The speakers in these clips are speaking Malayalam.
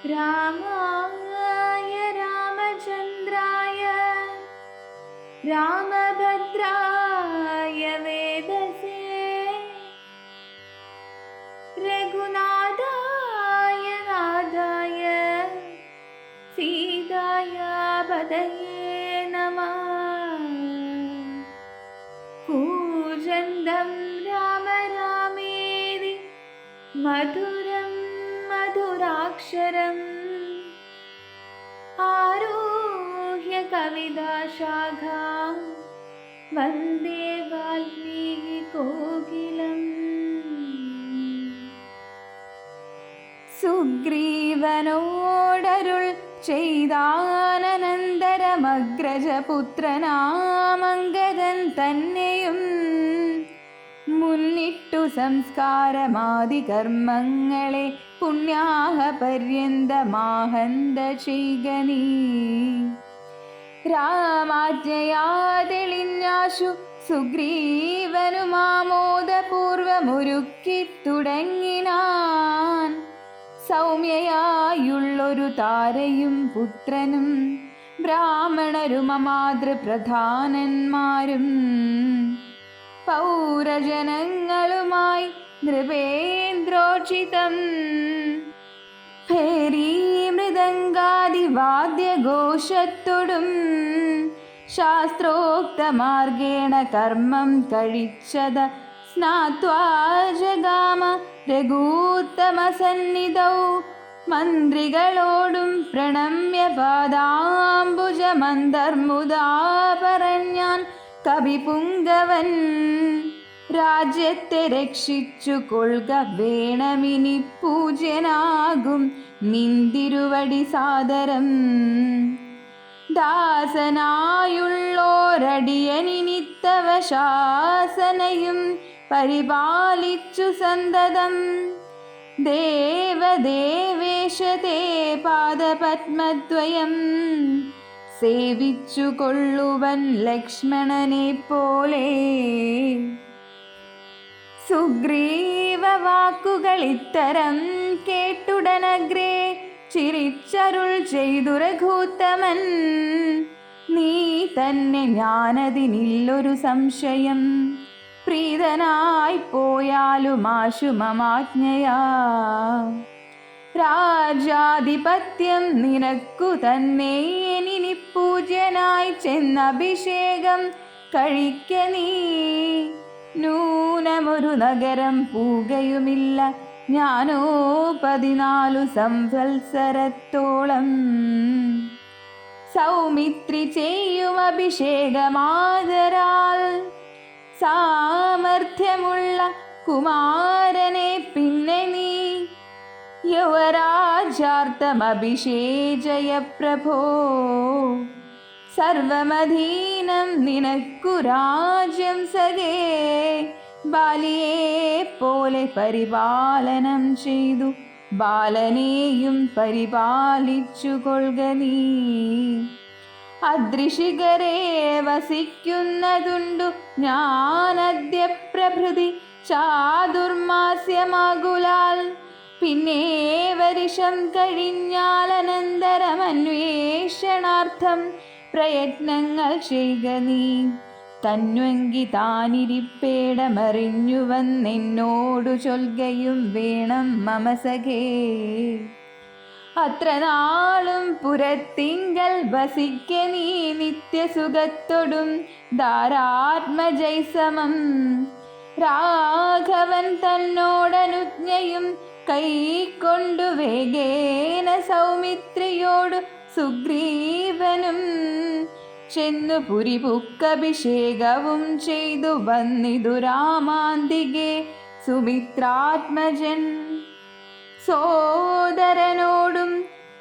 रामाय रामचन्द्राय रामभद्राय वेदसे रघुनाथाय नाथाय सीताय पतये नमः। कूजन्तं राम रामेति मधुरं मधुराक्षरम् आरुह्य कविताशाखां वन्दे वाल्मीकिकोकिलम्। സുഗ്രീവനോടരുൾ ചെയ്താനന്തരമഗ്രജപുത്രനാമംഗദൻ തന്നെയും മുന്നിട്ടു സംസ്കാരമാദി കർമ്മങ്ങളെ പുണ്യാഹ പര്യന്തമാഹന്ത ചെയ്കനീ. രാമാജ്ഞയാ തെളിഞ്ഞാശു സുഗ്രീവനുമാമോദപൂർവമൊരുക്കി തുടങ്ങിനാൻ. സൗമ്യയായുള്ളൊരു താരയും പുത്രനും ബ്രാഹ്മണരും മാതൃപ്രധാനന്മാരും പൗരജനങ്ങളുമായി നൃപേന്ദ്രോചിതം ഭേരീ മൃദംഗാദിവാദ്യഘോഷത്തോടും ശാസ്ത്രോക്തമാർഗേണ കർമ്മം കഴിച്ചത സ്നാത്വാ ജഗാമ രഘൂത്തമസന്നിധൗ. മന്ത്രികളോടും പ്രണമ്യ പാദാംബുജമന്തർമുദാ പറഞ്ഞാൻ കവിപുങ്കവൻ. രാജ്യത്തെ രക്ഷിച്ചു കൊള്ളുക വേണമിനി പൂജ്യനാകും നിന്തിരുവടി സാദരം. ദാസനായുള്ളോരടിയനിനിത്തവ ശാസനയും പരിപാലിച്ചു സന്തതം. ദേവദേവേശത്തെ പാദപത്മദ്വയം സേവിച്ചു കൊള്ളുവൻ ലക്ഷ്മണനെ പോലെ. സുഗ്രീവ വാക്കുകൾ ഇത്തരം കേട്ടുടനഗ്രേ ചിരിച്ചരുൾ ചെയ്തു രഘൂത്തമൻ. നീ തന്നെ ഞാനതിനില്ലൊരു സംശയം. പ്രീതനായി പോയാലുമാശു മമാജ്ഞയാ. രാജാധിപത്യം നിനക്കു തന്നെ ഇനി പൂജ്യനായി ചെന്നഭിഷേകം കഴിക്ക നീ. നൂനമൊരു നഗരം പൂകയുമില്ല ഞാനോ 14 സംവത്സരത്തോളം. സൗമിത്രി ചെയ്യും അഭിഷേകമാദരാൽ സാമർഥ്യമുള്ള കുമാരനെ പിന്നെ നീ യുവരാജാർത്ഥമഭിഷേചയ പ്രഭോ. സർവമധീനം നിനക്കു രാജ്യം സഖേ. ബാലിയെ പോലെ പരിപാലനം ചെയ്തു ബാലനെയും പരിപാലിച്ചു കൊള്ളുക നീ. അദൃശികരെ വസിക്കുന്നതുണ്ടു ഞാനദ്യ പ്രഭൃതി ചാതുർമാസ്യമാകുലാൽ. പിന്നെ വർഷം കഴിഞ്ഞാൽ അനന്തരം അന്വേഷണാർത്ഥം പ്രയത്നങ്ങൾ ചെയ്യുക നീ. തന്വങ്കി താനിരിപ്പേടമറിഞ്ഞു വന്നെന്നോടു ചൊൽകയും വേണം മമ സഖേ. അത്ര നാളും പുരത്തിങ്കൽ വസിക്ക നീ നിത്യസുഖത്തോടും ധാരാത്മജൈസമം. രാഘവൻ തന്നോടനുജ്ഞയും കൈക്കൊണ്ടു വേഗേന സൗമിത്രിയോടു സുഗ്രീവനും ചെന്നു പുരിപുക്കഭിഷേകവും ചെയ്തു വന്നിതു രാമാന്തികെ സുമിത്രാത്മജൻ. സോദരനോടും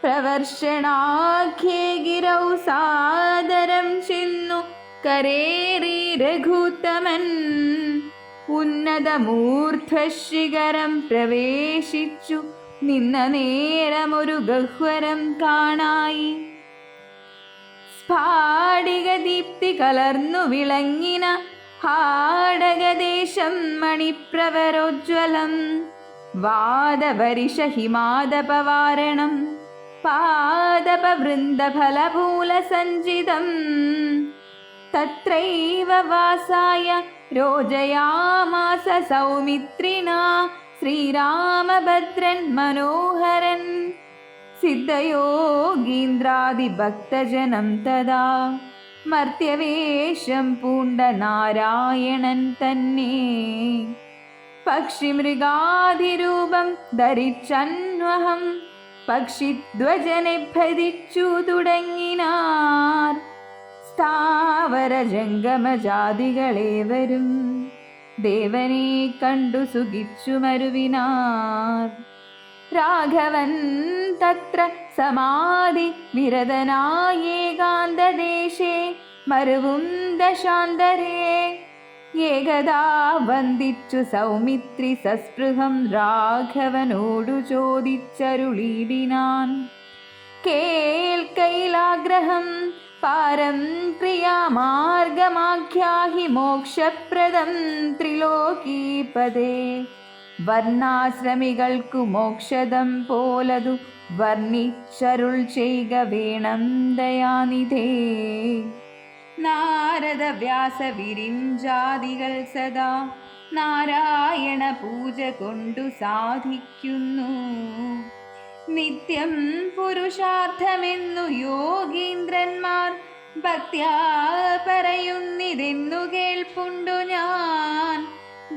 പ്രവർഷണാഖ്യേ ഗിരൗ സാദരം ചെന്നു കരേറി രഘൂത്തമൻ. ഉന്നതമൂർധ്വശ്ശിഖരം പ്രവേശിച്ചു നിന്ന നേരമൊരു ഗഹ്വരം കാണായി. സ്ഫാടികദീപ്തി കലർന്നു വിളങ്ങിന ഹാടകദേശം മണിപ്രവരോജ്വലം. വാദവരിഷ ഹിമാദപവാരണം പാദപവൃന്ദഫലഭൂലസഞ്ചിതം തത്രൈവ വാസായ രോജയാമാസ സൗമിത്രിണാ ശ്രീരാമഭദ്രൻ മനോഹരൻ സിദ്ധയോഗീന്ദ്രാദിഭക്തജനം തഥാ മർത്യവേഷം പൂണ്ട നാരായണൻ തന്നെ പക്ഷിമൃഗാധിരൂപം ധരിച്ചന്വഹം പക്ഷിധ്വജനെ ഭജിച്ചു തുടങ്ങിനാർ സ്ഥാവര ജംഗമജാതികളേവരും ദേവനെ കണ്ടു സുഖിച്ചു മരുവിനാർ രാഘവൻ തത്ര സമാധി വിരതനായേകാന്തദേശേ മരുവും ദശാന്തരേ ഏകദാ വന്ദിച്ചു സൗമിത്രി സസ്പൃഹം രാഘവനോടു ചോദിച്ചരുളിടിനാൻ കേൾക്കൈലാഗ്രഹം പാരം ക്രിയാമാർഗമാഖ്യാഹി മോക്ഷപ്രദം ത്രിലോകീപദേ വർണ്ണാശ്രമികൾക്കു മോക്ഷദം പോലതു വർണ്ണിച്ചരുൾ ചെയ്ക വേണം ദയാനിധേ നാരദ വ്യാസ വിരിഞ്ചാദികൾ സദാ നാരായണ പൂജ കൊണ്ടു സാധിക്കുന്നു നിത്യം പുരുഷാർത്ഥമെന്നു യോഗീന്ദ്രന്മാർ ഭക്ത്യാ പറയുന്നിതെന്നു കേൾപ്പുണ്ടു ഞാൻ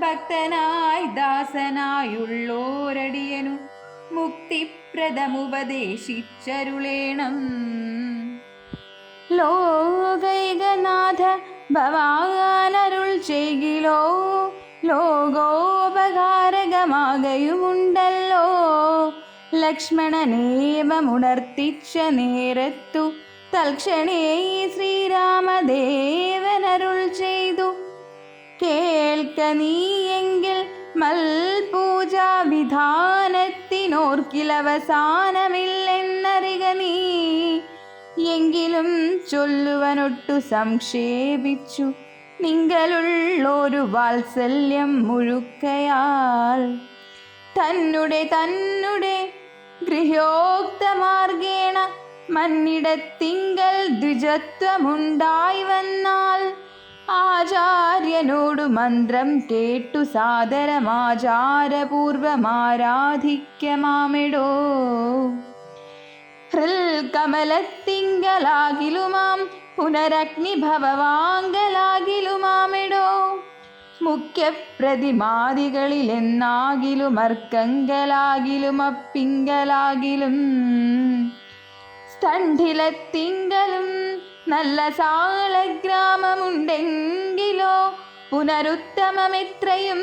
ഭക്തനായി ദാസനായുള്ളോരടിയനു മുക്തിപ്രദമുപദേശിച്ചരുളേണം ലോകൈകനാഥ ഭവാനരുൾ ചെയ്കിലോ ലോകോപകാരകമാകയുമുണ്ടല്ലോ ലക്ഷ്മണനേവമുണർത്തിച്ച നേരത്തു തൽക്ഷണേ ശ്രീരാമദേവനരുൾ ചെയ്തു കേൾക്ക നീയെങ്കിൽ മൽപൂജാ വിധാനത്തിനോർക്കിലവസാനമില്ലെന്നറിക നീ എങ്കിലും ചൊല്ലുവനൊട്ടു സംക്ഷേപിച്ചു നിങ്ങളുള്ളൊരു വാത്സല്യം മുഴുക്കയാൽ തന്നുടെ ഗൃഹോക്തമാർഗേണ മന്നിടത്തിങ്കൽ ദ്വിജത്വമുണ്ടായി വന്നാൽ ആചാര്യനോടു മന്ത്രം കേട്ടു സാദരമാചാരപൂർവമാരാധിക്കമാമിടോ ഹൃൽകമലത്തിങ്കലാകിലുമാം പുനരഗ്നിഭവവാങ്കലാകിലുമാമിടോ മുഖ്യപ്രതിമാദികളിലെന്നാകിലും അർക്കങ്കലാകിലും അപ്പിങ്കലാകിലും സ്ഥണ്ഡിലത്തിങ്കലും നല്ല സാളഗ്രാമമുണ്ടെങ്കിലോ പുനരുത്തമമെത്രയും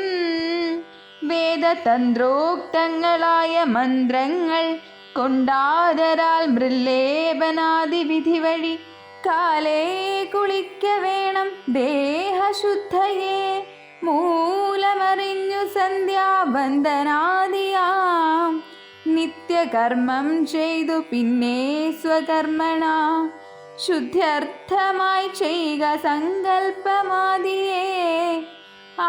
വേദതന്ത്രോക്തങ്ങളായ മന്ത്രങ്ങൾ കൊണ്ടാദരാൽ മൃല്ലേപനാദി വിധി വഴി കാലേ കുളിക്ക വേണം ദേഹശുദ്ധയെ മൂലമറിഞ്ഞു സന്ധ്യാവന്ദനാദിയാം നിത്യകർമ്മം ചെയ്തു പിന്നെ സ്വകർമ്മണ ശുദ്ധ്യർത്ഥമായി ചെയ്യുക സങ്കൽപ്പമാദിയേ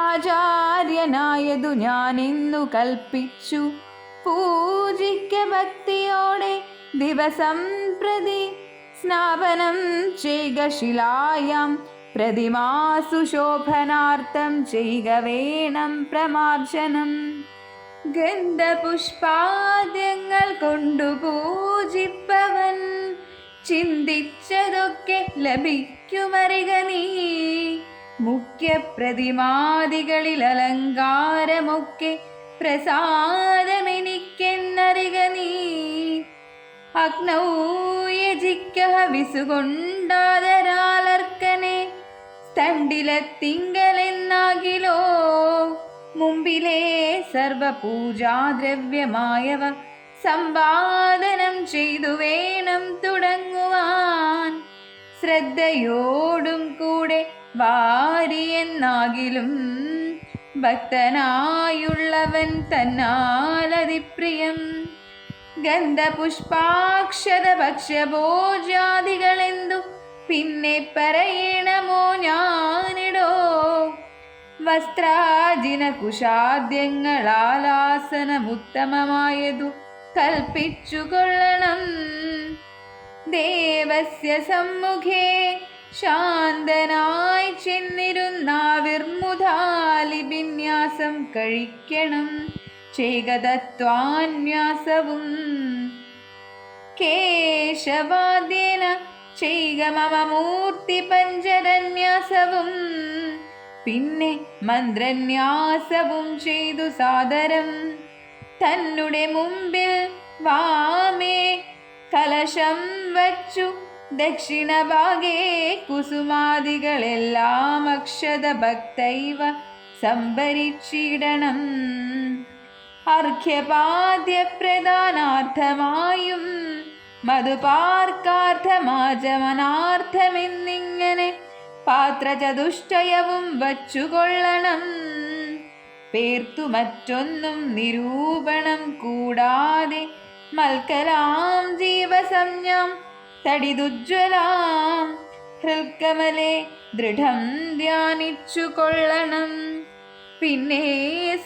ആചാര്യനായതു ഞാനെന്നു കൽപ്പിച്ചു പൂജിക്ക ഭക്തിയോടെ ദിവസം പ്രതി സ്നാപനം ചെയ്യുക ശിലായാം പ്രതിമാസു ശോഭനാർത്ഥം ചെയ്യുക വേണം പ്രമാർജനം ഗന്ധപുഷ്പാദ്യങ്ങൾ കൊണ്ടു പൂജിപ്പവൻ ചിന്തിച്ചതൊക്കെ ലഭിക്കുമറിക നീ മുഖ്യപ്രതിമാദികളിൽ അലങ്കാരമൊക്കെ പ്രസാദമെനിക്കെന്നറിക നീ അഗ്നൗയജിക്ക വിസുകൊണ്ടാദരാലർക്കനെ സ്ഥണ്ഡിലത്തിങ്കലെന്നാകിലോ മുമ്പിലെ സർവപൂജാദ്രവ്യമായവ സമ്പാദനം ചെയ്തു വേണം തുടങ്ങുവാൻ ശ്രദ്ധയോടും കൂടെ വാരിയെന്നാകിലും ഭക്തനായുള്ളവൻ തന്നാലതിപ്രിയം ഗന്ധപുഷ്പാക്ഷത ഭക്ഷ്യഭോജാദികളെന്തു പിന്നെ പറയണമോ ഞാനിടോ വസ്ത്രാജിന കുശാദ്യങ്ങളാലാസനമുത്തമമായതു കൽപ്പിച്ചു കൊള്ളണം ദേവസ്യ സമ്മുഖേ ശാന്തനായി ചെന്നിരുന്നാവിർമുധാലിബിന്യാസം കഴിക്കണം ചേകതത്വാന്യാസവും കേശവാദ്യേന ചെയ്ക മമ മൂർത്തി പഞ്ചരന്യാസവും പിന്നെ മന്ത്രന്യാസവും ചെയ്തു സാദരം തന്നുടെ മുമ്പിൽ വാമേ കലശം വച്ചു ദക്ഷിണഭാഗേ കുസുമാദികളെല്ലാം അക്ഷത ഭക്തൈവ സംഭരിച്ചിടണം. അർഘ്യപാദ്യപ്രദാനാർത്ഥമായും മധുപാർക്കാർത്ഥമാചമനാർത്ഥമെന്നിങ്ങനെ പാത്രചതുഷ്ടയവും വച്ചുകൊള്ളണം. പേർത്തു മറ്റൊന്നും നിരൂപണം കൂടാതെ മൽക്കലാം ജീവസംജ്ഞാം തടിതുജ്വലാം ഹൃൽക്കമലെ ദൃഢം ധ്യാനിച്ചു കൊള്ളണം. പിന്നെ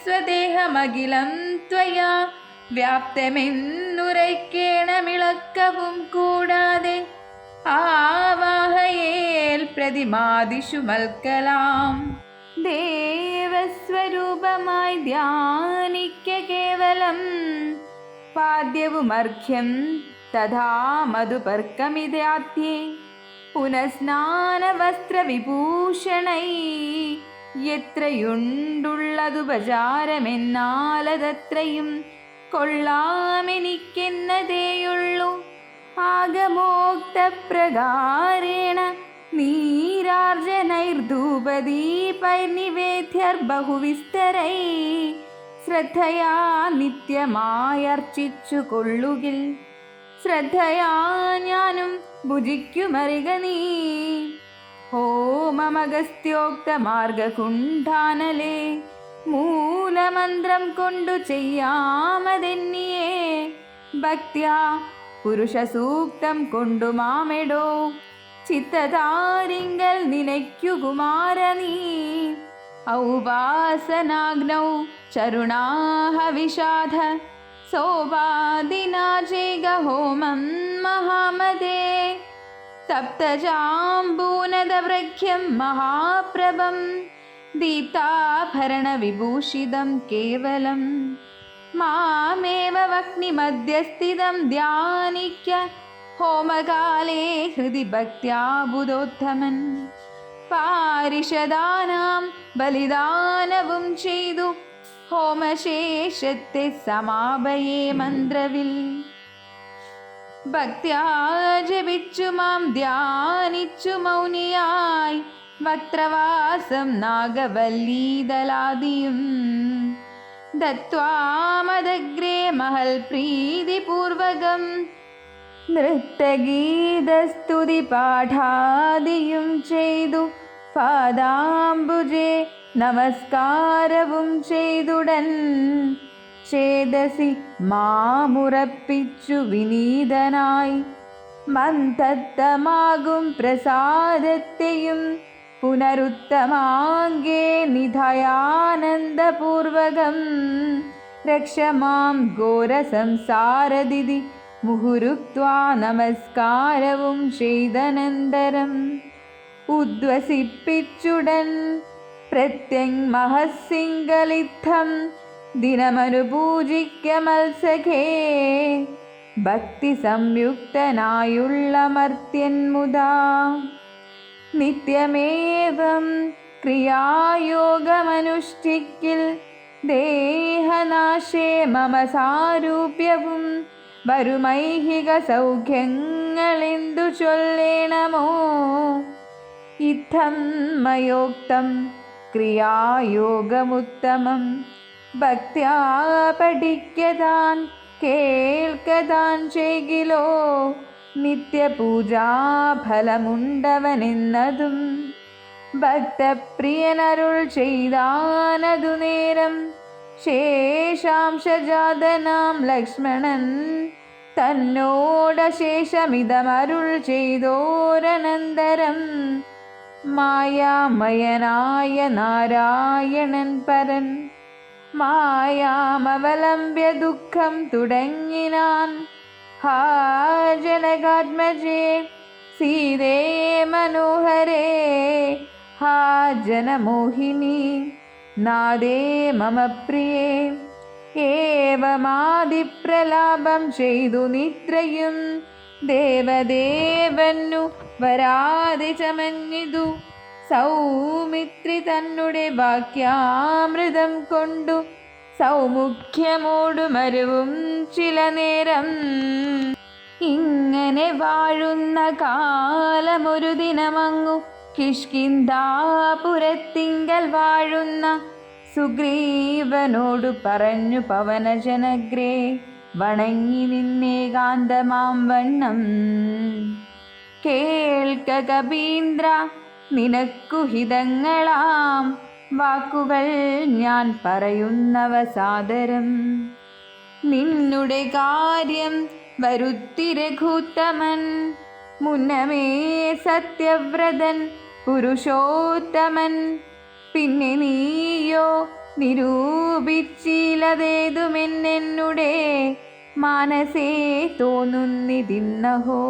സ്വദേഹമഖിലം ത്വയാ വ്യാപ്തമെന്നുരയ്ക്കേണമിളക്കവും കൂടാതെ ആവാഹയേൽ പ്രതിമാദിഷു മൽക്കലാം ദേവസ്വരൂപമായി ധ്യാനിക്ക കേവലം. പാദ്യവുമർഘ്യം തഥാ മധുപർക്കമിതാദ്യേ പുനഃസ്നാനവസ്ത്രവിഭൂഷണൈ എത്രയുണ്ടുള്ളതുപചാരമെന്നാലതത്രയും കൊള്ളാമെനിക്കെന്നതേയുള്ളൂ. ആഗമോക്തപ്രകാരേണ നീരാർജനൈർധൂപദീപൈർനിവേദ്യർബഹുവിസ്തരൈ ശ്രദ്ധയാ നിത്യമായർച്ചിച്ചു കൊള്ളുകിൽ ശ്രദ്ധയാ ഞാനും ഭുജിക്കുമറിക നീ. ഹോമമഗസ്ത്യോക്തമാർഗകുണ്ഠാനലേ മൂലമന്ത്രം കൊണ്ടു ചെയ്യാമതെന്നിയേ ഭക്ത്യാ പുരുഷസൂക്തം കൊണ്ടു മാമെടോ ചിത്തതാരിങ്കൽ നിനയ്ക്കുകുമാര നീ. ഔപാസനാഗ്നൗ ചരുണാഹ വിഷാദ സോപാദിനാചേക ഹോമം മഹാമതേ സപ്തജാംബൂനദവൃഖ്യം മഹാപ്രഭം ദീപ്താഭരണവിഭൂഷിതം കേവലം മാമേവ വഹ്നിമധ്യസ്ഥിതം ധ്യാനിക്ക ഹോമകാലേ ഹൃദി ഭക്ത്യാ ബുധോത്തമൻ. പാരിഷദാനാം ബലിദാനവും ചെയ്തു ഹോമശേഷത്തെ സമാപയേ മന്ത്രവിൽ ഭക്ത്യാ ജപിച്ചു മാം ധ്യാനിച്ചു മൗനിയായി വക്രവാസം നാഗവല്ലീദലാദിയും ദത്വാമദഗ്രേ മഹൽ പ്രീതിപൂർവകം നൃത്തഗീതസ്തുതി പാഠാദിയും ചെയ്തു പാദാംബുജേ നമസ്കാരവും ചെയ്തുടൻ ചേതസി മാമുറപ്പിച്ചു വിനീതനായി മന്ദത്തമാകും പ്രസാദത്തെയും പുനരുത്തമാങ്കേ നിധയാനന്ദപൂർവകം രക്ഷമാം ഘോരസംസാരദിതി മുഹുരുക്വാ നമസ്കാരവും ചെയ്തനന്തരം ഉദ്വസിപ്പിച്ചുടൻ പ്രത്യങ് മഹസിംഗലിത്തം ദിനമനുപൂജിക്ക മത്സഖേ ഭക്തി സംയുക്തനായുള്ള മർത്യൻ മുദാ നിത്യമേവം ക്രിയായോഗമനുഷ്ഠിക്കിൽ ദേഹനാശേ മമ സാരൂപ്യവും വരുമൈഹിക സൗഖ്യങ്ങളെന്തു ചൊല്ലേണമോ. ഇത്തം മയോക്തം ക്രിയായോഗമുത്തമം ഭക്ത്യാ പഠിക്കതാൻ കേൾക്കതാൻ ചെയ്കിലോ നിത്യപൂജാഫലമുണ്ടവനെന്നതും ഭക്തപ്രിയനരുൾ ചെയ്താനതു നേരം ശേഷാംശജാതനാം ലക്ഷ്മണൻ തന്നോടശേഷമിതമരുൾ ചെയ്തോരനന്തരം മായാമയനായ നാരായണൻ പരൻ മായാമവലംബ്യ ദുഃഖം തുടങ്ങിനാൻ ഹാ ജനകാത്മജേ സീതേ മനോഹരേ, ഹാ ജനമോഹിനി നാദേ മമ പ്രിയേ. ഏവമാദിപ്രലാപം ചെയ്തു നിദ്രയും ദേവദേവന്നു വരാതെ ചമഞ്ഞിതു. സൗമിത്രി തന്നെ വാക്യാമൃതം കൊണ്ടു സൗമുഖ്യമോടു മരുവും ചില നേരം. ഇങ്ങനെ വാഴുന്ന കാലമൊരു ദിനമങ്ങു കിഷ്കിന്ധാപുരത്തിങ്കൽ വാഴുന്ന സുഗ്രീവനോടു പറഞ്ഞു പവനജനഗ്രേ വണങ്ങി നിന്നേകാന്തമാം വണ്ണം. കേൾക്ക കപീന്ദ്ര, നിനക്കു ഹിതങ്ങളാം വാക്കുകൾ ഞാൻ പറയുന്നവ സാദരം. നിന്നുടെ കാര്യം വരുത്തി രഘുത്തമൻ, മുന്നമേ സത്യവ്രതൻ പുരുഷോത്തമൻ. പിന്നെ നീയോ നിരൂപിച്ചിലതേതുമെന്നുടെ മാനസേ തോന്നുന്നിതിന്നഹോ.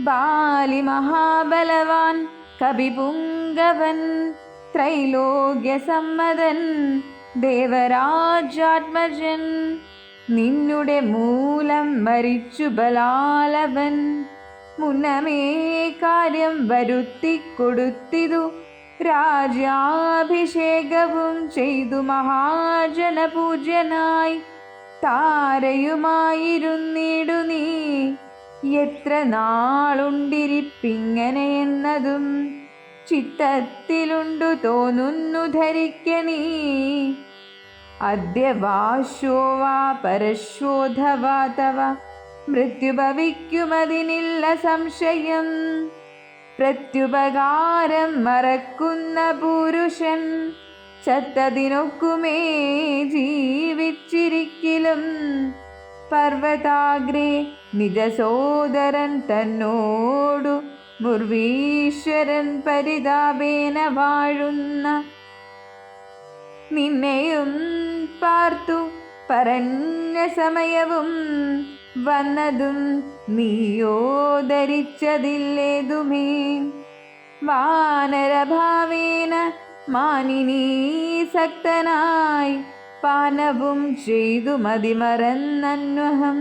ബാലി മഹാബലവാൻ കവിപുങ്കവൻ, ത്രൈലോക്യസമ്മതൻ ദേവരാജാത്മജൻ. നിന്നുടെ മൂലം മരിച്ചു ബലാലവൻ, മുന്നമേ കാര്യം വരുത്തിക്കൊടുത്തിതു. രാജ്യാഭിഷേകവും ചെയ്തു മഹാജനപൂജ്യനായി താരയുമായിരുന്നിടു നീ. എത്ര നാളുണ്ടിരിപ്പിങ്ങനെയെന്നതും ചിത്തത്തിലുണ്ടു തോന്നുന്നു ധരിക്ക നീ. അദ്യ വാശോ വാ പരശ്വോധവാ തവ മൃത്യു ഭവിക്കുമതിനില്ല സംശയം. പ്രത്യുപകാരം മറക്കുന്ന പുരുഷൻ ചത്തതിനൊക്കുമേ ജീവിച്ചിരിക്കലും. പർവ്വതാഗ്രേ നിജസോദരൻ തന്നോടു മുർവീശ്വരൻ പരിതാപേന വാഴുന്ന നിന്നെയും പാർത്തു പറഞ്ഞ സമയവും വന്നതും നീയോ ധരിച്ചതില്ലേതുമേ. വാനരഭാവേന മാനിനീ സക്തനായി പാനവും ചെയ്തു മതിമറന്നന്വഹം.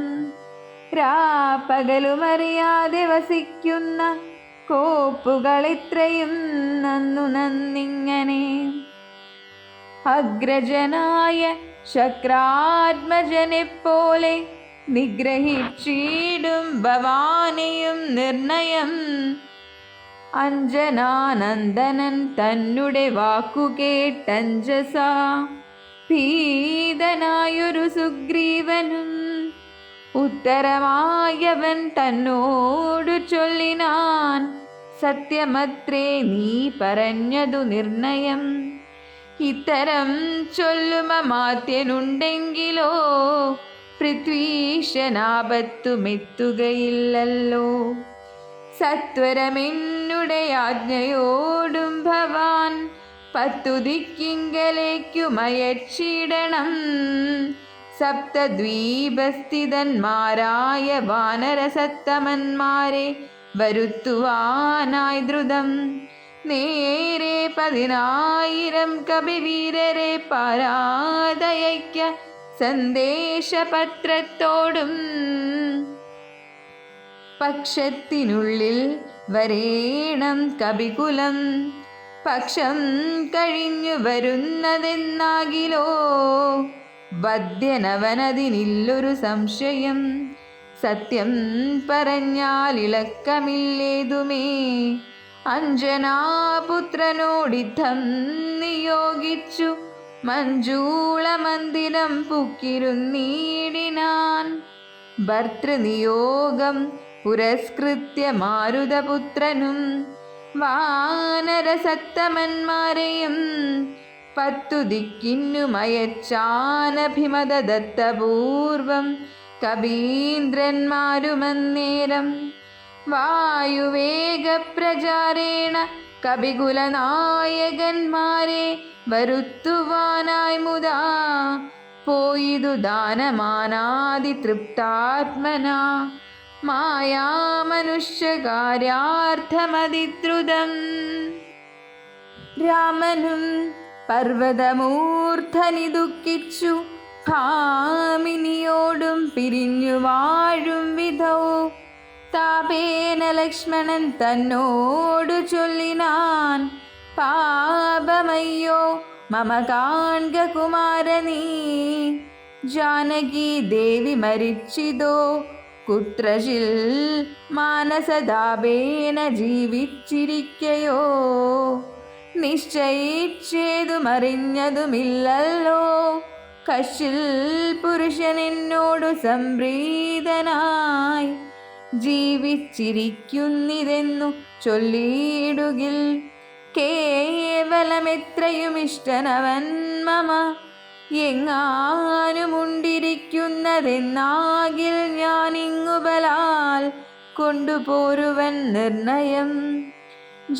രാപ്പകലുമറിയാതെ വസിക്കുന്ന കോപ്പുകളിത്രയും നന്നിങ്ങനെ. അഗ്രജനായ ശക്രാത്മജനെപ്പോലെ നിഗ്രഹിച്ചിടും ഭവാനെയും നിർണയം. അഞ്ജനാനന്ദനൻ തന്നെ വാക്കുകേട്ടഞ്ജസ ഭീതനായൊരു സുഗ്രീവനും ഉത്തരമായവൻ തന്നോടു ചൊല്ലിനാൻ. സത്യമത്രേ നീ പറഞ്ഞതു നിർണയം. ഇത്തരം ചൊല്ലുമാത്യനുണ്ടെങ്കിലോ പൃഥ്വീശനാപത്തുമെത്തുകയില്ലല്ലോ. സത്വരമെന്നുടെ ആജ്ഞയോടും ഭവാൻ 10 ദിക്കിങ്കലേക്കുമയച്ചിടണം. സപ്തദ്വീപസ്ഥിതന്മാരായ വാനരസത്തമന്മാരെ വരുത്തുവാനായി ദ്രുതം. നേരെ 10,000 കപിവീരരെ പാരാതയയ്ക്ക സന്ദേശപത്രത്തോടും. പക്ഷത്തിനുള്ളിൽ വരേണം കപികുലം. പക്ഷം കഴിഞ്ഞു വരുന്നതെന്നാകിലോ വദ്യനവനതിനില്ലൊരു സംശയം. സത്യം പറഞ്ഞാൽ ഇളക്കമില്ലേതുമേ. അഞ്ജനാപുത്രനോടിത്തം നിയോഗിച്ചു മഞ്ജൂളമന്ദിരം പുക്കിരുന്നീടിനാൻ. ഭർതൃനിയോഗം പുരസ്കൃത്യ മാരുതപുത്രനും വാനരസത്തമന്മാരെയും 10 ദിക്കിന്നുമയച്ചാനഭിമതദത്തപൂർവം കവീന്ദ്രന്മാരുമന്നേരം. വായുവേഗപ്രചാരേണ കപികുലനായകന്മാരെ വരുത്തുവാനായി മുതാ പോയിതു ദാനമാനാദി തൃപ്താത്മന മായാമനുഷ്യകാര്യാർത്ഥമതിദ്രുതം. രാമനും പർവ്വതമൂർധനി ദുഃഖിച്ചു ഭാമിനിയോടും പിരിഞ്ഞു വാഴും വിധൗ താപേന ലക്ഷ്മണൻ തന്നോടു ചൊല്ലിനാൻ, പാപമയ്യോ മമ കാൺക കുമാരനീ, ജാനകി ദേവി മരിച്ചിതോ കുത്രശിൽ മാനസതാപേന ജീവിച്ചിരിക്കയോ, നിശ്ചയിച്ചേതുമറിഞ്ഞതുമില്ലല്ലോ കശിൽ പുരുഷൻ എന്നോടു സംപ്രീതനായി ജീവിച്ചിരിക്കുന്നിതെന്നു ചൊല്ലിയിടുകിൽ, കേവലമെത്രയും ഇഷ്ടനവൻ മമ, എങ്ങാനുമുണ്ടിരിക്കുന്നതെന്നാകിൽ ഞാനിങ്ങു ബലാൽ കൊണ്ടുപോരുവൻ നിർണയം.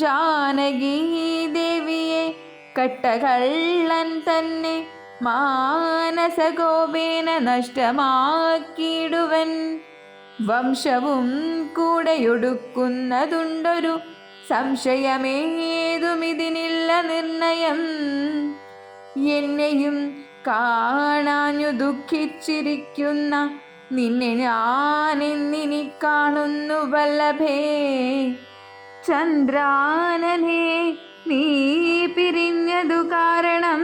ജാനകീ ദേവിയെ കട്ടകള്ളൻ തന്നെ മാനസകോപേന നഷ്ടമാക്കിയിടുവൻ, വംശവും കൂടെയൊടുക്കുന്നതുണ്ടൊരു സംശയമേതുമിതിനില്ല നിർണയം. എന്നെയും കാണാഞ്ഞു ദുഃഖിച്ചിരിക്കുന്ന നിന്നെ ഞാനെന്നിനി കാണുന്നു വല്ലഭേ. ചന്ദ്രാനനെ നീ പിരിഞ്ഞതു കാരണം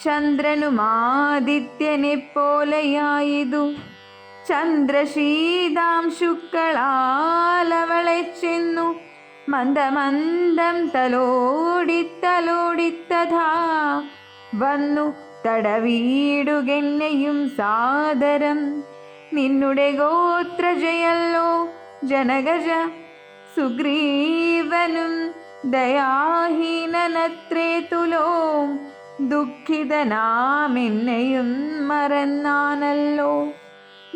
ചന്ദ്രനുമാദിത്യനെ പോലെയായിതു, ചന്ദ്രശീതാംശുക്കളാലവളെ ചെന്നു മന്ദമന്ദം തലോടിത്തലോടിത്തഥാ വന്നു തടവീടുകെന്നെയും സാദരം. നിന്നുടെ ഗോത്രജയല്ലോ ജനകജ, സുഗ്രീവനും ദയാഹീനനത്രേ തുലോ, ദുഃഖിതനാമെന്നെയും മറന്നാനല്ലോ.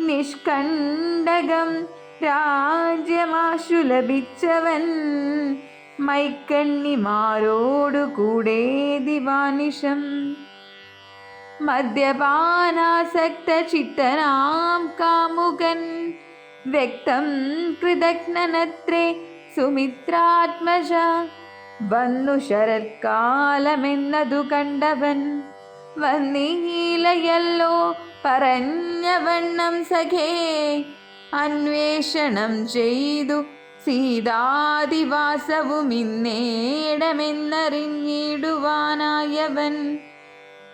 നിഷ്കണ്ടകം രാജ്യമാശു ലഭിച്ചവൻ മൈക്കണ്ണിമാരോടു കൂടെ ദിവാനിശം. മദ്യപാനാസക്ത ചിത്തനാം കാമുകൻ വ്യക്തം കൃതജ്ഞനത്രേ സുമിത്രാത്മജ, വന്നു ശരത്കാലമെന്നതു കണ്ടവൻ വന്നീലയല്ലോ പറഞ്ഞവണ്ണം സഖേ, അന്വേഷണം ചെയ്തു സീതാദിവാസവുമിന്നേടമെന്നറിഞ്ഞിടുവാനായവൻ,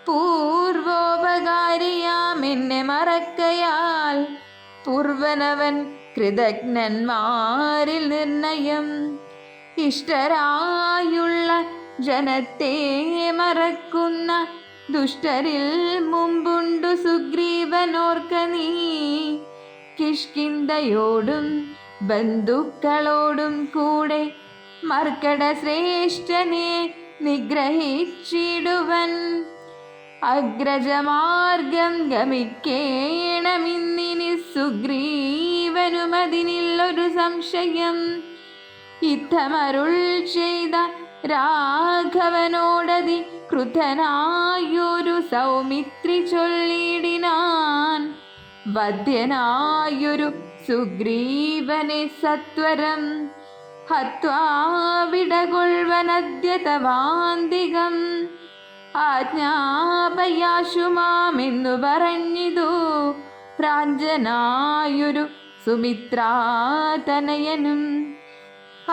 പൂർവോപകാരിയാമെന്നെ മറക്കയാൽ പൂർവനവൻ കൃതജ്ഞന്മാരിൽ നിർണയം. ഇഷ്ടരായുള്ള ജനത്തെ മറക്കുന്ന ദുഷ്ടരിൽ മുമ്പുണ്ടു സുഗ്രീവനോർക്ക നീ, കിഷ്കിന്ധയോടും ബന്ധുക്കളോടും കൂടെ മർക്കട ശ്രേഷ്ഠനെ നിഗ്രഹിച്ചിടുവൻ. അഗ്രജമാർഗം ഗമിക്കേണമിന്നിനി സുഗ്രീവനുമതിനില്ലൊരു സംശയം. യുദ്ധമരുൾ ചെയ്ത രാഘവനോടതി ക്രുദ്ധനായൊരു സൗമിത്രി ചൊല്ലിടിനാൻ, വധ്യനായൊരു സുഗ്രീവനെ സത്വരം ഹത്വാ വിടകൊൾവനദ്യ തവാന്തികം. ആജ്ഞാപയാശുമാമെന്നു പറഞ്ഞിതു പ്രാഞ്ജനായൊരു സുമിത്രാതനയനും.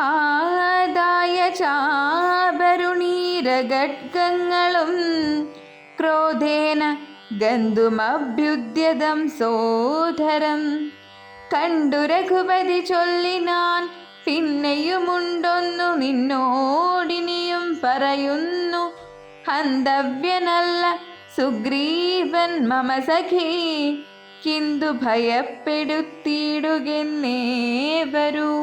ആദായ ചാബരുണീരഗഡ്ഗങ്ങളും ക്രോധേന ഗന്ധുമഭ്യുദ്യതം സോദരം. കണ്ടു രഘുപതി ചൊല്ലിനാൻ, പിന്നെയുമുണ്ടൊന്നു നിന്നോടിനിയും പറയുന്നു, ഹന്തവ്യനല്ല സുഗ്രീവൻ മമ സഖി, കിന്തു ഭയപ്പെടുത്തിയിടുകെന്നേ വരൂ.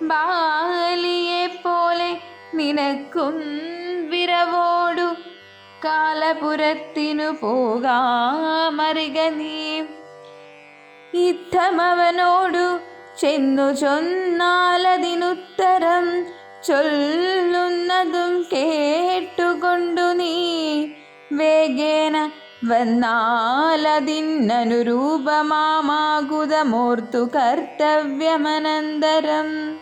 ബാലിയെ പോലെ നിനക്കും വിരവോടു കാലപുരത്തിനു പോകാമറിക നീ. യുദ്ധമവനോടു ചെന്നു ചൊന്നാലതിനുത്തരം ചൊല്ലുന്നതും കേട്ടുകൊണ്ടു നീ വേഗേന വന്നാലതിനനുരൂപമാകുതമോർത്തു കർത്തവ്യമനന്തരം.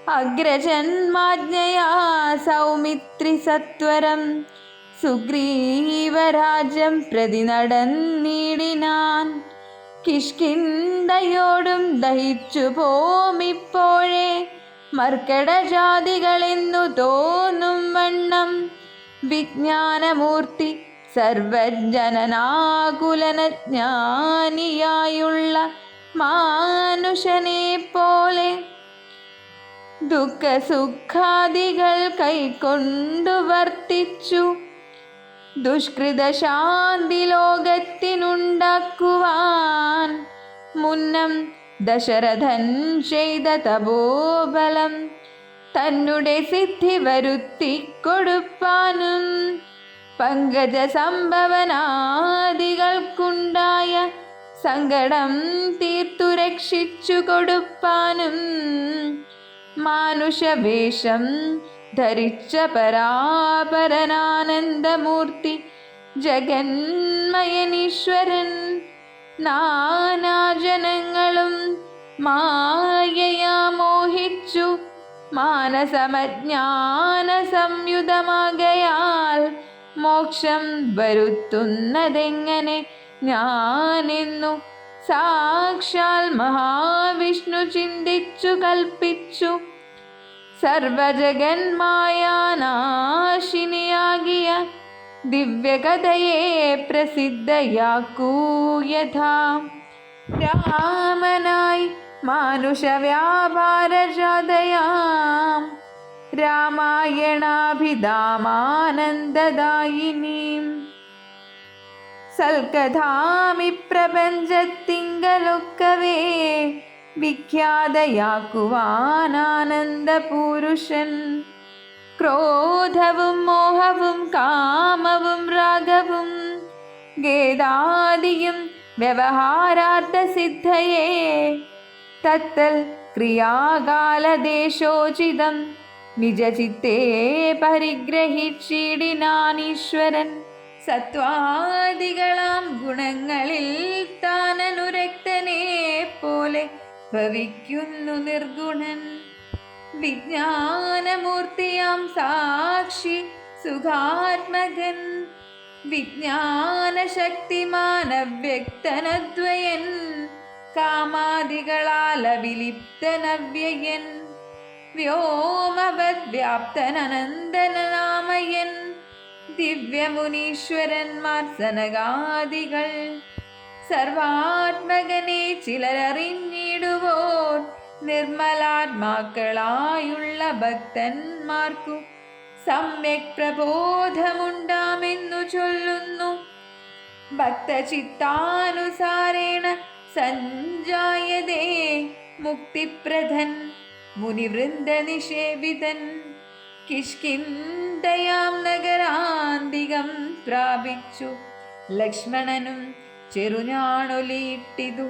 അഗ്രജന്മാജ്ഞയാ സൗമിത്രി സത്വരം സുഗ്രീവരാജ്യം പ്രതി നടന്നിടിനാൻ. കിഷ്കിന്ധയോടും ദഹിച്ചു പോമിപ്പോഴേ മർക്കടജാതികളെന്നു തോന്നും വണ്ണം. വിജ്ഞാനമൂർത്തി സർവജനനാകുലനജ്ഞാനിയായുള്ള മാനുഷനെ പോലെ ദുഃഖസുഖാദികൾ കൈക്കൊണ്ടു വർത്തിച്ചു ദുഷ്കൃതശാന്തി ലോകത്തിനുണ്ടാക്കുവാൻ മുന്നം ദശരഥൻ ചെയ്ത തപോബലം തന്നുടെ സിദ്ധി വരുത്തിക്കൊടുപ്പാനും പങ്കജ സംഭവനാദികൾക്കുണ്ടായ സങ്കടം തീർത്തു രക്ഷിച്ചു കൊടുപ്പാനും മാനുഷവേഷം ധരിച്ച പരാപരനാനന്ദമൂർത്തി ജഗന്മയനീശ്വരൻ നാനാജനങ്ങളും മായയാ മോഹിച്ചു മാനസമജ്ഞാന സംയുതമാകയാൽ മോക്ഷം വരുത്തുന്നതെങ്ങനെ ഞാനെന്നു സാക്ഷാൽ മഹാവിഷ്ണു ചിന്തിച്ചു കൽപ്പിച്ചു. സർവജഗന്മായാനാശിനിയാകിയ ദിവ്യകഥയെ പ്രസിദ്ധയാക്കൂ യഥാ. രാമനായി മാനുഷവ്യാപാരജാതയാം രാമായണാഭിധാമാനന്ദദായിനീം സൽക്കഥാമി പ്രപഞ്ചത്തിങ്കലൊക്കവേ വിഖ്യാതയാക്കുവാനാനന്ദപുരുഷൻ. ക്രോധവും മോഹവും കാമവും രാഗവും ഗേദാദിയും വ്യവഹാരാർത്ഥസിദ്ധയേ തത്തൽ ക്രിയാകാലദേശോചിതം നിജചിത്തേ പരിഗ്രഹിച്ചിടിനാനീശ്വരൻ. സത്വാദികളാം ഗുണങ്ങളിൽ താനനുരക്തനെ പോലെ ഭവിക്കുന്നു നിർഗുണൻ. വിജ്ഞാനമൂർത്തിയാം സാക്ഷി സുഖാത്മകൻ വിജ്ഞാനശക്തിമാനവ്യക്തനദ്വയൻ കാമാദികളാൽ അവിലിപ്തനവ്യയൻ വ്യോമവത് വ്യാപ്തനനന്ദനാമയൻ ദിവ്യമുനീശ്വരന്മാർ സനകാദികൾ സർവാത്മകനെ ചിലരറിഞ്ഞിടുവോർ നിർമ്മലാത്മാക്കളായുള്ള ഭക്തന്മാർക്കു സമ്യക് പ്രബോധമുണ്ടാമെന്നു ചൊല്ലുന്നു. ഭക്തചിത്താനുസാരേണ സഞ്ജായതേ മുക്തിപ്രദൻ മുനിവൃന്ദ നിഷേവിതൻ. കിഷ്കിന്ധയാം നഗരാന്തികം പ്രാപിച്ചു ലക്ഷ്മണനും ചെറുഞാണൊലിയിട്ടിതു.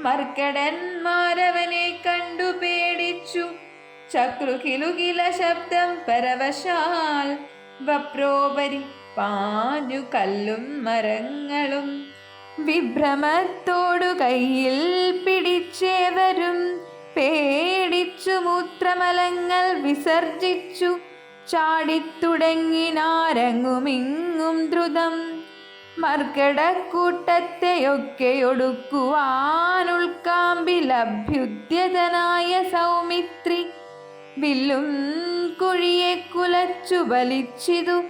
മർക്കടന്മാരവനെ കണ്ടു പേടിച്ചു ചക്രുകിലുകില ശബ്ദം പരവശാൽ വപ്രോപരി പാഞ്ഞു കല്ലും മരങ്ങളും. വിഭ്രമത്തോടു കയ്യിൽ പിടിച്ചേവരും പേടിച്ചു മൂത്രമലങ്ങൾ വിസർജിച്ചു ചാടിത്തുടങ്ങിനാരങ്ങുമിങ്ങും ദ്രുതം. മർക്കടക്കൂട്ടത്തെയൊക്കെ ഒടുക്കുവാനുൾക്കാമ്പിലഭ്യുദ്യതനായ സൗമിത്രി വില്ലും കുഴിയെ കുലച്ചു ബലിച്ചിതു.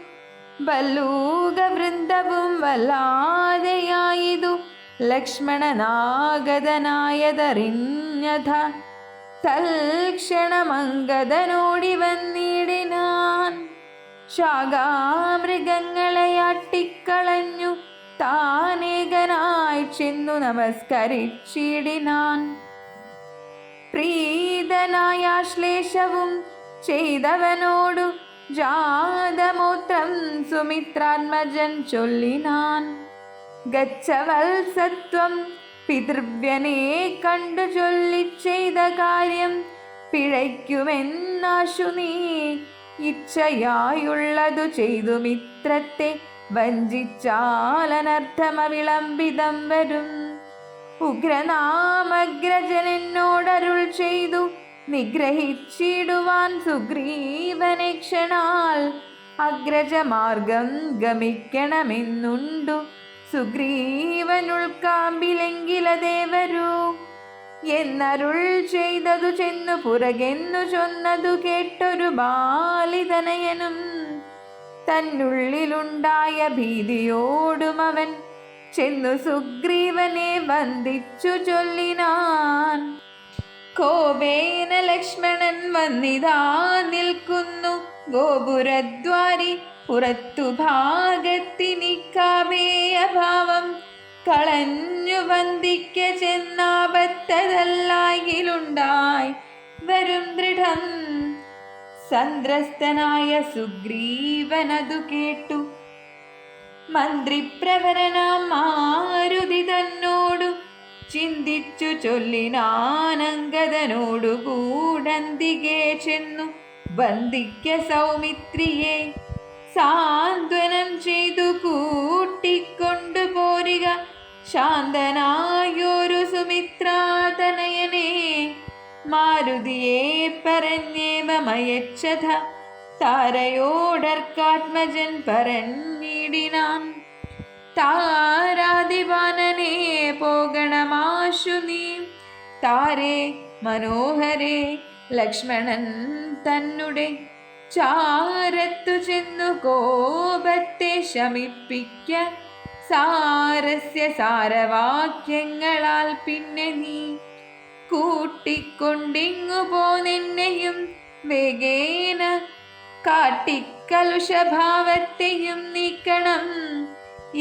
ബല്ലൂകവൃന്ദവും വല്ലാതെയായിതു ലക്ഷ്മണനാഗതനായതറിഞ്ഞത. തൽക്ഷണമംഗദനോടി വന്നിടിനാൻ. ശാഖാമൃഗങ്ങളെയാട്ടിക്കളഞ്ഞു താനേകനായി ചെന്നു നമസ്കരിച്ചിടിനാൻ. പ്രീതനായാശ്ലേഷവും ചെയ്തവനോടു ജാതമൂത്രം സുമിത്രാത്മജൻ ചൊല്ലിനാൻ. ഗച്ഛവത്സത്വം പിതൃവ്യനെ കണ്ടു ചൊല്ലിച്ചെയ്ത കാര്യം പിഴയ്ക്കുമെന്നാശു നീ. ഇച്ഛയായുള്ളതു ചെയ്തു മിത്രത്തെ വഞ്ചിച്ചാലനർത്ഥമവിളംബിതം വരും. ഉഗ്രനാമഗ്രജനെന്നോടരുൾ ചെയ്തു നിഗ്രഹിച്ചിടുവാൻ സുഗ്രീവനെ ക്ഷണാൽ. അഗ്രജമാർഗം ഗമിക്കണമെന്നുണ്ടു സുഗ്രീവനുൾക്കാമ്പിലെങ്കിലതേ വരൂ എന്നരുൾ ചെയ്തതു ചെന്നു പുറകെന്നു ചൊന്നതു കേട്ടൊരു ബാലിതനയനും തന്നുള്ളിലുണ്ടായ ഭീതിയോടും അവൻ ചെന്നു സുഗ്രീവനെ വന്ദിച്ചു ചൊല്ലിനാൻ. കോപേന ലക്ഷ്മണൻ വന്നിതാ നിൽക്കുന്നു ഗോപുരദ്വാരി പുറത്തു ഭാഗത്തിനിക്കാമേയഭാവം കളഞ്ഞു വന്ദിക്ക ചെന്നാപത്തതല്ലായിലുണ്ടായി വരും ദൃഢം. സന്ത്രസ്തനായ സുഗ്രീവനതു കേട്ടു മന്ത്രിപ്രവരനാം മാരുതി തന്നോടു ചിന്തിച്ചു ചൊല്ലിനാനങ്കദനോടു കൂടന്തികെ ചെന്നു വന്ദിക്ക സൗമിത്രിയെ സാന്ത്വനം ചെയ്തു കൂട്ടിക്കൊണ്ടു പോരുക ശാന്തനായൊരു സുമിത്രാതനയനെ. മാരുതിയെ പറഞ്ഞേവമയച്ഛത താരയോടർക്കാത്മജൻ പറഞ്ഞിടിനാൻ. താരാതിവാനനെ പോകണമാശു നീ താരേ മനോഹരേ ലക്ഷ്മണൻ തന്നുടെ ചാരത്തു ചെന്നു കോപത്തെ ശമിപ്പിക്ക സാരസ്യ സാരവാക്യങ്ങളാൽ പിന്നെ നീ കൂട്ടിക്കൊണ്ടിങ്ങു പോന്നെന്നെയും വേഗേന കാട്ടിക്കലുഷഭാവത്തെയും നീക്കണം.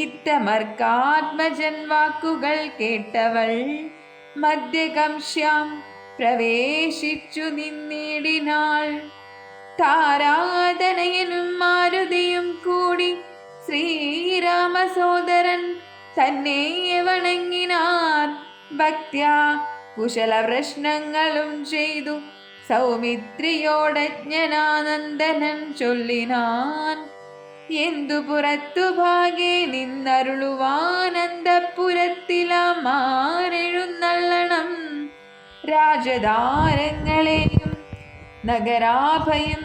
ഇത്തമർക്കാത്മജൻ വാക്കുകൾ കേട്ടവൾ മധ്യകംശ്യാം പ്രവേശിച്ചു നിന്നിടിനാൾ. താരാതനയനും മാരുതിയും കൂടി ശ്രീരാമസോദരൻ തന്നെ വണങ്ങിനാർ. ഭക്ത്യാ കുശല പ്രശ്നങ്ങളും ചെയ്തു സൗമിത്രിയോടജ്ഞനാനന്ദനൻ ചൊല്ലിനാൻ. എന്തു പുറത്തു ഭാഗേ നിന്നരുളുവാനന്ദപുരത്തിലാമാരെഴുന്നള്ളണം. രാജധാരങ്ങളെയും നഗരാഭയും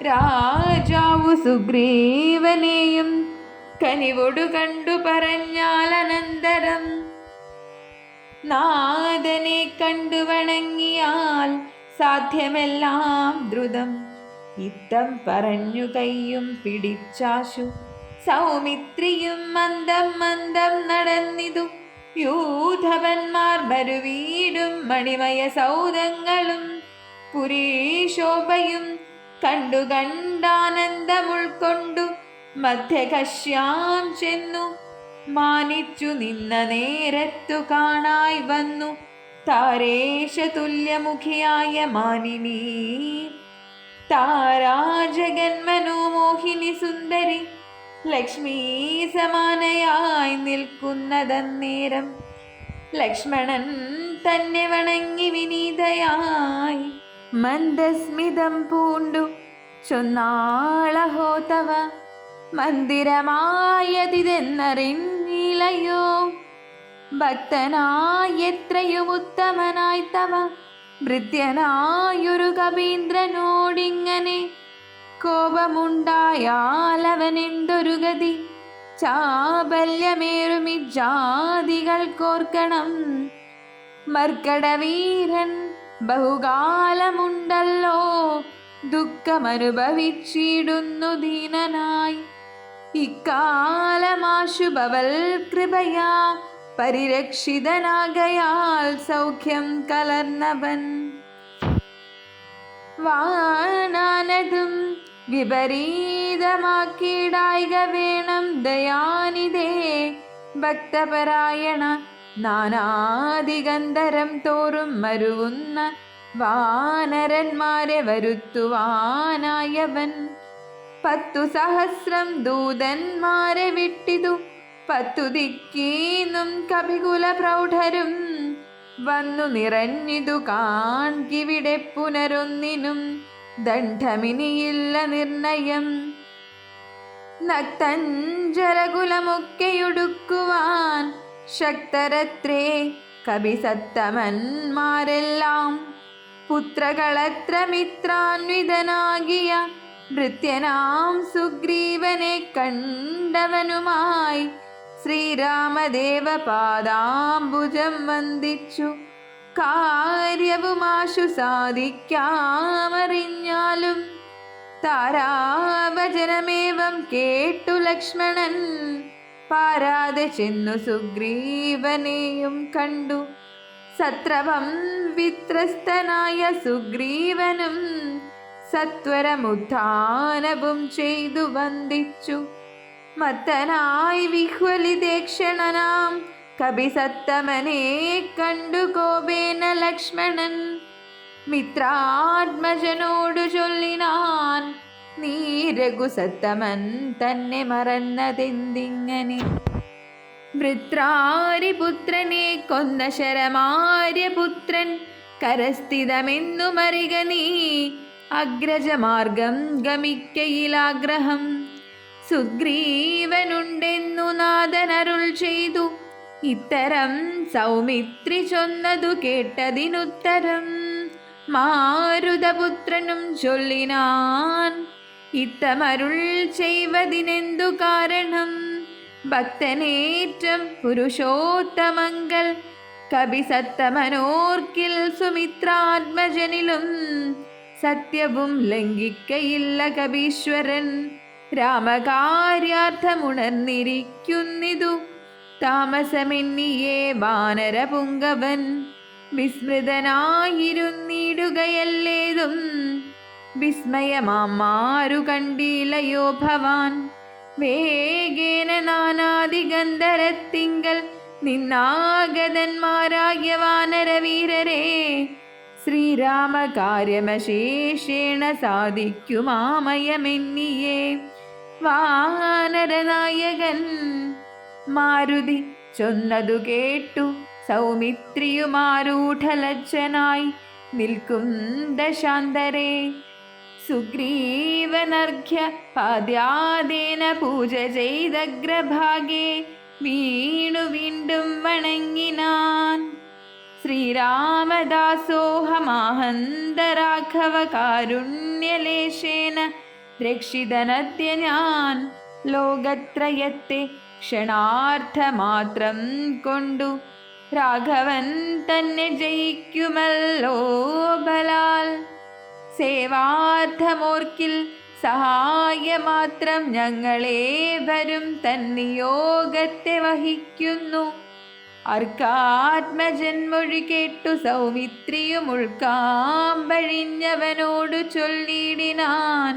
രാജാവു സുഗ്രീവനെയും കനിവൊടു കണ്ടു പറഞ്ഞാലനന്തരം നാഥനെ കണ്ടു വണങ്ങിയാൽ സാധ്യമെല്ലാം ദ്രുതം. ഇത്തം പറഞ്ഞു കയ്യും പിടിച്ചാശു സൗമിത്രിയും മന്ദം മന്ദം നടന്നിതു. യൂഥവന്മാർ മരുവീടും മണിമയ സൗധങ്ങളും പുരീശോഭയും കണ്ടു കണ്ടാനന്ദമുൾക്കൊണ്ടു മധ്യകശ്യാം ചെന്നു മാനിച്ചു നിന്ന നേരത്തു കാണായി വന്നു താരേശ തുല്യമുഖിയായ മാനിനി. താരാജഗന്മനോമോഹിനി സുന്ദരി ലക്ഷ്മീ സമാനയായി നിൽക്കുന്നതന്നേരം ലക്ഷ്മണൻ തന്നെ വണങ്ങി വിനീതയായി മന്ദസ്മിതം പൂണ്ടു ചൊന്നാളഹോ തവ മന്ദിരമായതിതെന്നറിഞ്ഞിലയോ. ഭക്തനായെത്രയും ഉത്തമനായി തവ ഭൃത്യനായൊരു കവീന്ദ്രനോടിങ്ങനെ കോപമുണ്ടായാലവനെന്തൊരു ഗതി. ചാബല്യമേറുമിജാതികൾക്കോർക്കണം. മർക്കടവീരൻ ബഹുകാലമുണ്ടല്ലോ ദുഃഖമനുഭവിച്ചിടുന്നു ദീനനായി. ഇക്കാലമാശു ഭവൽ കൃപയാ പരിരക്ഷിതനാകയാൽ സൗഖ്യം കലർന്നവൻ. വാനാനതും വിപരീതമാക്കിയിടായിക വേണം ദയാനിധേ ഭക്തപരായണ. നാനാദിഗന്ധരം തോറും മരുവുന്ന വാനരന്മാരെ വരുത്തുവാനായവൻ 10 സഹസ്രം ദൂതന്മാരെ വിട്ടിതു. 10 ദിക്കീന്നും കപികുല പ്രൗഢരും വന്നു നിറഞ്ഞിതു കാൺകിവിടെ പുനരൊന്നിനും ദണ്ഡമിനിയില്ല നിർണയം. നക്തഞ്ജലകുലമൊക്കെയൊടുക്കുവാൻ ശക്തരത്രേ കപിസത്തമന്മാരെല്ലാം. പുത്രകളത്ര മിത്രാന്വിതനാകിയ ഭൃത്യനാം സുഗ്രീവനെ കണ്ടവനുമായി ശ്രീരാമദേവ പാദാംബുജം വന്ദിച്ചു. കാര്യവുമാശു സാധിക്കാമറിഞ്ഞാലും താരാവചനമേവം കേട്ടു ലക്ഷ്മണൻ. പാരാതെ ചെന്നു സുഗ്രീവനെയും കണ്ടു. സത്രഭം വിത്രസ്തനായ സുഗ്രീവനും സത്വരമുത്ഥാനവും ചെയ്തു വന്ദിച്ചു. മത്തനായി വിഹ്വലിതേക്ഷണനാം കപിസത്തമനെ കണ്ടു കോപേന ലക്ഷ്മണൻ. മിത്രാത്മജനോടു ചൊല്ലിനാൻ, നീ രഘുസത്തമൻ തന്നെ മറന്നതെന്തിങ്ങനെ? വൃത്രാരിപുത്രനെ കൊന്ന ശരമാര്യപുത്രൻ കരസ്ഥിതമെന്നു മറിക നീ. അഗ്രജമാർഗം ഗമിക്കയിലാഗ്രഹം സുഗ്രീവനുണ്ടെന്നു നാഥനരുൾ ചെയ്തു. ഇത്തരം സൗമിത്രി ചൊന്നതു കേട്ടതിനുത്തരം മാരുതപുത്രനും ചൊല്ലിനാൻ, ഇത്തമരുൾ ചെയ്വതിനെന്തു കാരണം? ഭക്തനേറ്റം പുരുഷോത്തമങ്കൽ കപിസത്തമനോർക്കിൽ സുമിത്രാത്മജനിലും സത്യവും ലംഘിക്കയില്ല കപീശ്വരൻ. രാമകാര്യാർത്ഥമുണർന്നിരിക്കുന്നിതു താമസമെന്നിയേ വാനരപുങ്കവൻ. വിസ്മൃതനായിരുന്നിടുകയല്ലേതും വിസ്മയമാമാരു കണ്ടിലയോ ഭവാൻ. വേഗേന നാനാദിഗന്ധരത്തിങ്കൽ നിന്നാഗതന്മാരായ വാനരവീരരെ ശ്രീരാമകാര്യമശേഷേണ സാധിക്കുമാമയമെന്നിയേ വാനരനായകൻ. മാരുതി ചൊന്നതു കേട്ടു സൗമിത്രിയുമാരൂഢലജ്ജനായി നിൽക്കും ദശാന്തരേ. സുഗ്രീവനർഘ്യ പാദ്യാദേന പൂജ ചെയ്തഗ്രഭാഗേ വീണു വീണ്ടും വണങ്ങിനാൻ. ശ്രീരാമദാസോഹമാഹന്തരാഘവ കാരുണ്യലേശേന രക്ഷിതനദ്യ ഞാൻ. ലോകത്രയത്തെ ക്ഷണാർത്ഥമാത്രം കൊണ്ടു രാഘവൻ തന്നെ ജയിക്കുമല്ലോ ബലാൽ. സേവാർത്ഥമോർക്കിൽ സഹായമാത്രം ഞങ്ങളേവരും തന്നിയോഗത്തെ വഹിക്കുന്നു. അർക്കാത്മജന്മൊഴി കേട്ടു സൗമിത്രിയും ഉൾക്കാമ്പഴിഞ്ഞവനോടു ചൊല്ലിയിടിനാൻ,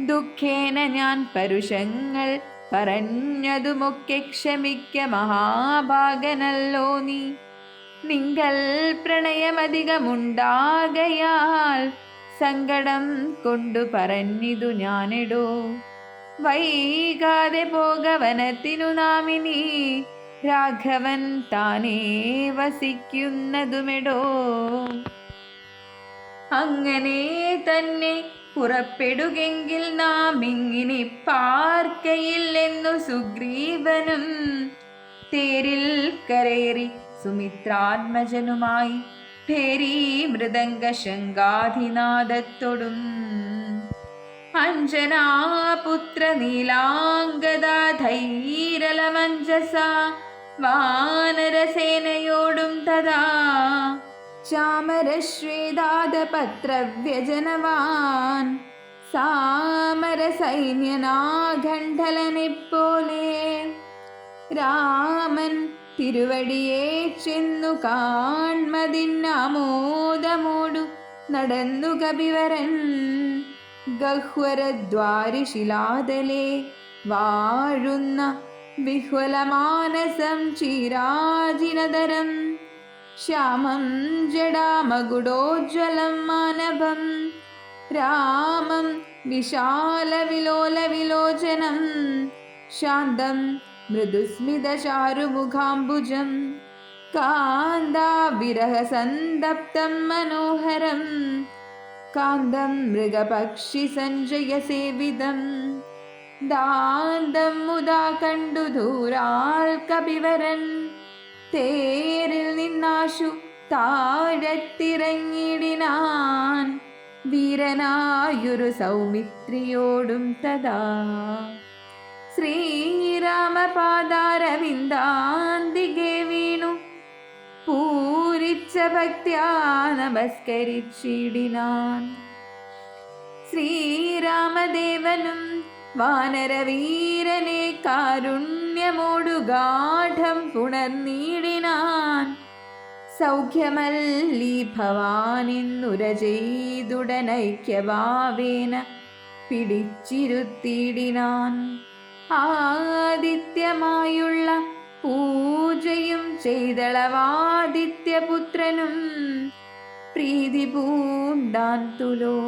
ദുഃഖേന ഞാൻ പരുഷങ്ങൾ പറഞ്ഞതുമൊക്കെ ക്ഷമിക്ക മഹാഭാഗനല്ലോ നീ. നിങ്ങൾ പ്രണയമധികമുണ്ടാകയാൽ സങ്കടം കൊണ്ടു പറഞ്ഞിതു ഞാനെടോ. വൈകാതെ പോക വനത്തിനു നാമിനി രാഘവൻ താനേ വസിക്കുന്നതുമെടോ. അങ്ങനെ തന്നെ പുറപ്പെടുകെങ്കിൽ നാം ഇങ്ങിനി പാർക്കയില്ലെന്നു സുഗ്രീവനും തേരിൽ കരേറി സുമിത്രാത്മജനുമായി ഭേരീ മൃദംഗ ശങ്കാധിനാദത്തോടും അഞ്ജനാപുത്ര നീലാംഗദാധൈരലമഞ്ജസ വാനരസേനയോടും തഥാ ചാമരശ്വേതാദപത്രവ്യജനവാൻ സാമരസൈന്യനാഘണ്ഡലനെപ്പോലെ രാമൻ തിരുവടിയെ ചെന്നു കാൺമതിന്നാമോദമോടു നടന്നു കപിവരൻ. ഗഹ്വരദ്വാരിശിലാതലേ വാഴുന്ന വിഹ്വലമാനസം ചീരാജിനതരം ശ്യാമം ജടാമകുടോജ്വലം മാനഭം രാമം വിശാലവിലോലവിലോചനം ശാന്തം മൃദുസ്മിതചാരുമുഖാംബുജം കാന്താവിരഹസന്തപ്തം മനോഹരം കാന്തം മൃഗപക്ഷിസഞ്ജയസേവിതം ദാന്തം മുതാ കണ്ടു ദൂരാൾ കപിവരൻ തേരിൽ നിന്നാശു താഴത്തിറങ്ങിടിനാൻ വീരനായൊരു സൗമിത്രിയോടും തഥാ ശ്രീരാമപാദാരവിന്ദാന്തികെ വീണു പൂരിച്ച ഭക്ത്യാ നമസ്കരിച്ചിടിനാൻ. ശ്രീരാമദേവനും വാനരവീരനെ കാരുണ്യമോടു ഗാഠം പുണർന്നിടിനാൻ. സൗഖ്യമല്ലീ ഭവാനെന്നുര ചെയ്തുടനൈക്യഭാവേന പിടിച്ചിരുത്തിയിടിനാൻ. ആദിത്യമായുള്ള പൂജയും ചെയ്തളവാദിത്യപുത്രനും പ്രീതി പൂണ്ടാൻ തുലോ.